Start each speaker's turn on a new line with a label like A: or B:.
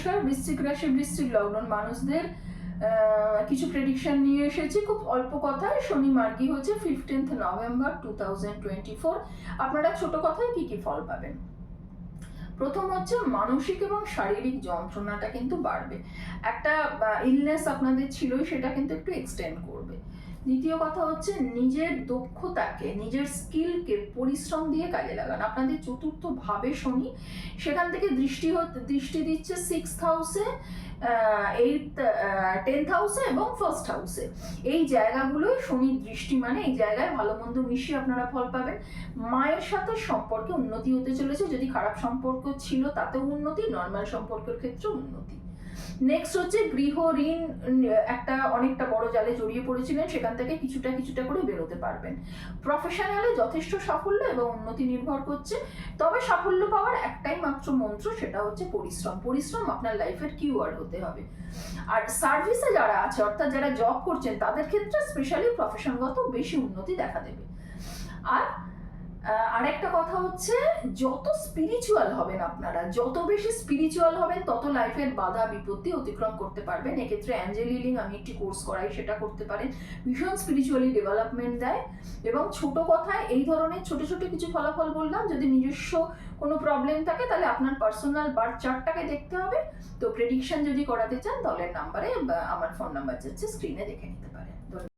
A: নমস্কার, বৃশ্চিক রাশি বৃশ্চিক লগ্ন মানুষদের কিছু প্রেডিকশন নিয়ে এসেছি। খুব অল্প কথায় শনি মার্গী হচ্ছে 15 নভেম্বর 2024। আপনারা ছোট কথায় কি কি ফল পাবেন। প্রথম হচ্ছে মানসিক এবং শারীরিক যন্ত্রণাটা কিন্তু বাড়বে। একটা ইলনেস আপনাদের ছিলই, সেটা কিন্তু একটু এক্সটেন্ড করবে। দ্বিতীয় কথা হচ্ছে নিজের দক্ষতাকে, নিজের স্কিলকে পরিশ্রম দিয়ে কাজে লাগান। আপনাদের চতুর্থ ভাবে শনি, সেখান থেকে দৃষ্টি দিচ্ছে 6th হাউসে, 8th 10th হাউসে এবং 1st হাউসে। এই জায়গাগুলোই শনির দৃষ্টি, মানে এই জায়গায় ভালো মন্দ মিশিয়ে আপনারা ফল পাবেন। মায়ের সাথে সম্পর্কে উন্নতি হতে চলেছে। যদি খারাপ সম্পর্ক ছিল তাতেও উন্নতি, নর্মাল সম্পর্কের ক্ষেত্রেও উন্নতি। নেক্সট হচ্ছে গৃহ ঋণ, একটা অনেকটা বড় জালে জড়িয়ে পড়েছিলেন, সেখান থেকে কিছুটা করে বেরোতে পারবেন। প্রফেশনালে যথেষ্ট সাফল্য এবং উন্নতি নির্ভর করছে। তবে সাফল্য পাওয়ার একটাই মাত্র মন্ত্র, সেটা হচ্ছে পরিশ্রম। পরিশ্রম আপনার লাইফের কিওয়ার্ড হতে হবে। আর সার্ভিসে যারা আছে, অর্থাৎ যারা জব করছেন, তাদের ক্ষেত্রে স্পেশালি প্রফেশনগত বেশি উন্নতি দেখা দেবে। আর আরেকটা কথা হচ্ছে, যত স্পিরিচুয়াল হবেন আপনারা, যত বেশি স্পিরিচুয়াল হবেন, তত লাইফের বাধা বিপত্তি অতিক্রম করতে পারবেন। এক্ষেত্রে অ্যাঞ্জেল হিলিং আমি একটি কোর্স করাই, সেটা করতে পারেন। ভীষণ স্পিরিচুয়ালি ডেভেলপমেন্ট দেয়। এবং ছোট কথায় এই ধরনের ছোট ছোট কিছু ফলাফল বললাম। যদি নিজস্ব কোনো প্রবলেম থাকে তাহলে আপনার পার্সোনাল বার্থ চার্টটাকে দেখতে হবে। তো প্রেডিকশন যদি করাতে চান, দলের নাম্বারে আমার ফোন নাম্বার যাচ্ছে স্ক্রিনে, দেখে নিতে পারেন।